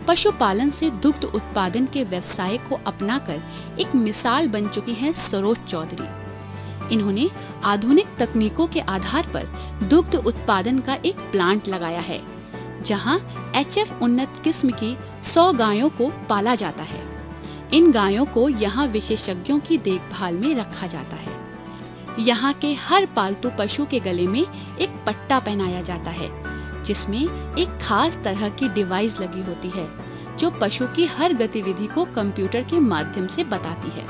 पशुपालन से दुग्ध उत्पादन के व्यवसाय को अपनाकर एक मिसाल बन चुकी हैं सरोज चौधरी। इन्होंने आधुनिक तकनीकों के आधार पर दुग्ध उत्पादन का एक प्लांट लगाया है, जहां HF उन्नत किस्म की 100 गायों को पाला जाता है। इन गायों को यहाँ विशेषज्ञों की देखभाल में रखा जाता है। यहाँ के हर पालतू पशु के गले में एक पट्टा पहनाया जाता है, जिसमें एक खास तरह की डिवाइस लगी होती है, जो पशु की हर गतिविधि को कंप्यूटर के माध्यम से बताती है।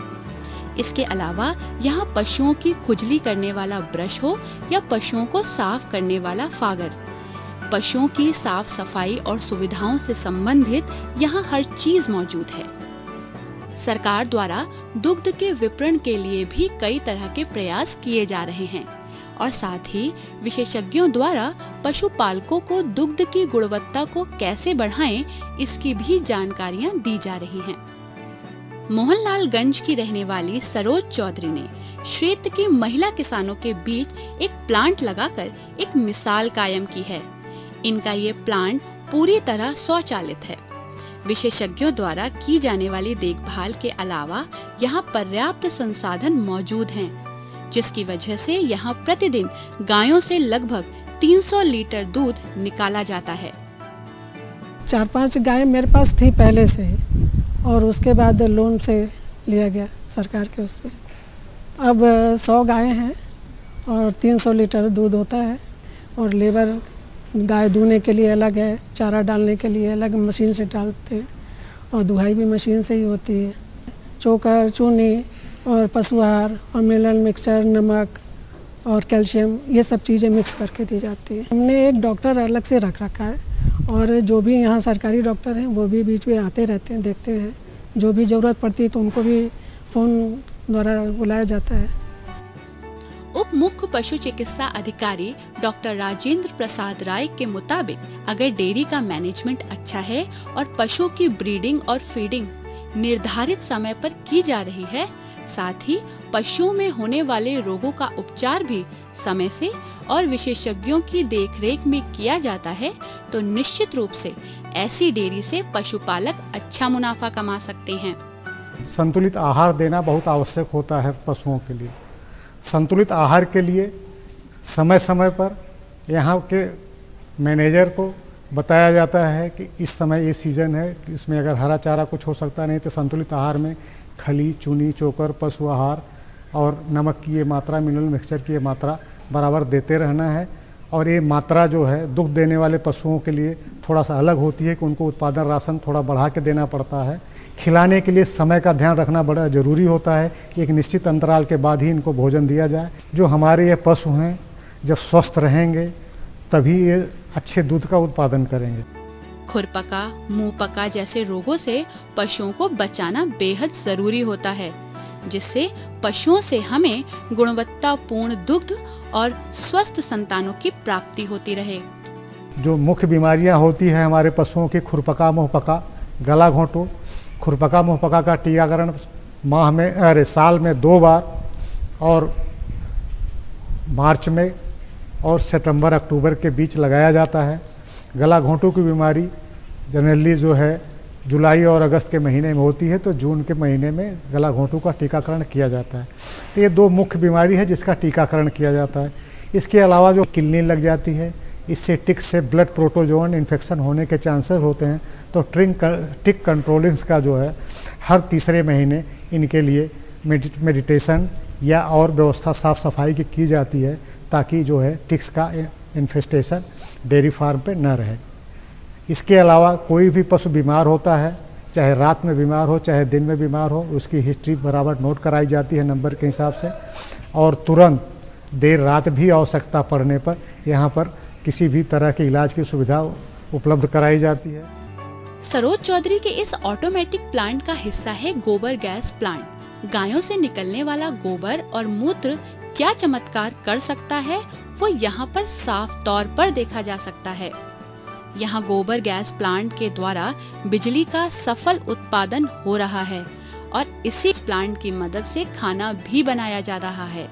इसके अलावा यहाँ पशुओं की खुजली करने वाला ब्रश हो या पशुओं को साफ करने वाला फागर, पशुओं की साफ सफाई और सुविधाओं से संबंधित यहाँ हर चीज मौजूद है। सरकार द्वारा दुग्ध के विपणन के लिए भी कई तरह के प्रयास किए जा रहे हैं और साथ ही विशेषज्ञों द्वारा पशुपालकों को दुग्ध की गुणवत्ता को कैसे बढ़ाएं, इसकी भी जानकारियां दी जा रही हैं। मोहनलालगंज की रहने वाली सरोज चौधरी ने क्षेत्र की महिला किसानों के बीच एक प्लांट लगाकर एक मिसाल कायम की है। इनका ये प्लांट पूरी तरह स्वचालित है। विशेषज्ञों द्वारा की जाने वाली देखभाल के अलावा यहाँ पर्याप्त संसाधन मौजूद हैं, जिसकी वजह से यहाँ प्रतिदिन गायों से लगभग 300 लीटर दूध निकाला जाता है। 4-5 गाय मेरे पास थी पहले से ही, और उसके बाद लोन से लिया गया सरकार के उसमें। अब 100 गायें हैं और 300 लीटर दूध होता है, और लेबर गाय दूने के लिए अलग है, चारा डालने के लिए अलग मशीन से डालते हैं, और दुहाई भी मशीन से ही होती है। चोकर, चूनी और पशु आहार और मिनरल मिक्सचर, नमक और कैल्शियम, ये सब चीज़ें मिक्स करके दी जाती है। हमने एक डॉक्टर अलग से रख रखा है, और जो भी यहाँ सरकारी डॉक्टर हैं वो भी बीच में आते रहते हैं, देखते हैं। जो भी ज़रूरत पड़ती है तो उनको भी फ़ोन द्वारा बुलाया जाता है। उप मुख्य पशु चिकित्सा अधिकारी डॉक्टर राजेंद्र प्रसाद राय के मुताबिक अगर डेयरी का मैनेजमेंट अच्छा है और पशुओं की ब्रीडिंग और फीडिंग निर्धारित समय पर की जा रही है, साथ ही पशुओं में होने वाले रोगों का उपचार भी समय से और विशेषज्ञों की देखरेख में किया जाता है, तो निश्चित रूप से ऐसी डेयरी से पशुपालक अच्छा मुनाफा कमा सकते हैं। संतुलित आहार देना बहुत आवश्यक होता है पशुओं के लिए। संतुलित आहार के लिए समय समय पर यहाँ के मैनेजर को बताया जाता है कि इस समय ये सीज़न है कि इसमें अगर हरा चारा कुछ हो सकता नहीं, तो संतुलित आहार में खली, चूनी, चोकर, पशु आहार और नमक की ये मात्रा, मिनरल मिक्सचर की ये मात्रा बराबर देते रहना है। और ये मात्रा जो है दुग्ध देने वाले पशुओं के लिए थोड़ा सा अलग होती है कि उनको उत्पादन राशन थोड़ा बढ़ा के देना पड़ता है। खिलाने के लिए समय का ध्यान रखना बड़ा ज़रूरी होता है कि एक निश्चित अंतराल के बाद ही इनको भोजन दिया जाए। जो हमारे ये पशु हैं जब स्वस्थ रहेंगे तभी ये अच्छे दूध का उत्पादन करेंगे। खुरपका, मुंहपका जैसे रोगों से पशुओं को बचाना बेहद जरूरी होता है, जिससे पशुओं से हमें गुणवत्तापूर्ण दुग्ध और स्वस्थ संतानों की प्राप्ति होती रहे। जो मुख्य बीमारियां होती है हमारे पशुओं की, खुरपका, मुंहपका, गला घोंटू। खुरपका मुंहपका का टीकाकरण साल में 2 बार, और मार्च में और सितंबर अक्टूबर के बीच लगाया जाता है। गला घोंटू की बीमारी जनरली जो है जुलाई और अगस्त के महीने में होती है, तो जून के महीने में गला घोंटू का टीकाकरण किया जाता है। तो ये 2 मुख्य बीमारी है जिसका टीकाकरण किया जाता है। इसके अलावा जो किलनी लग जाती है, इससे टिक से ब्लड प्रोटोजोन इन्फेक्शन होने के चांसेस होते हैं। तो टिक कंट्रोलिंग्स का जो है हर तीसरे महीने इनके लिए मेडिटेशन या और व्यवस्था साफ़ सफाई की जाती है, ताकि जो है टिक्स का इन्फेस्टेशन डेयरी फार्म पे न रहे। इसके अलावा कोई भी पशु बीमार होता है, चाहे रात में बीमार हो चाहे दिन में बीमार हो, उसकी हिस्ट्री बराबर नोट कराई जाती है नंबर के हिसाब से, और तुरंत देर रात भी आवश्यकता पड़ने पर यहाँ पर किसी भी तरह के इलाज की सुविधा उपलब्ध कराई जाती है। सरोज चौधरी के इस ऑटोमेटिक प्लांट का हिस्सा है गोबर गैस प्लांट। गायों से निकलने वाला गोबर और मूत्र क्या चमत्कार कर सकता है, वो यहाँ पर साफ तौर पर देखा जा सकता है। यहाँ गोबर गैस प्लांट के द्वारा बिजली का सफल उत्पादन हो रहा है और इसी प्लांट की मदद से खाना भी बनाया जा रहा है।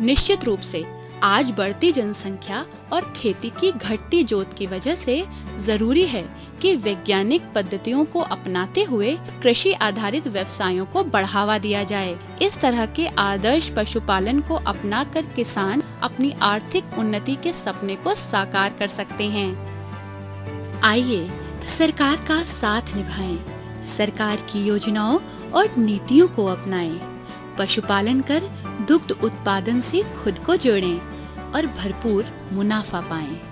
निश्चित रूप से आज बढ़ती जनसंख्या और खेती की घटती जोत की वजह से जरूरी है कि वैज्ञानिक पद्धतियों को अपनाते हुए कृषि आधारित व्यवसायों को बढ़ावा दिया जाए। इस तरह के आदर्श पशुपालन को अपनाकर किसान अपनी आर्थिक उन्नति के सपने को साकार कर सकते हैं। आइए सरकार का साथ निभाएं, सरकार की योजनाओं और नीतियों को अपनाएं, पशुपालन कर दुग्ध उत्पादन से खुद को जोड़ें और भरपूर मुनाफा पाएं।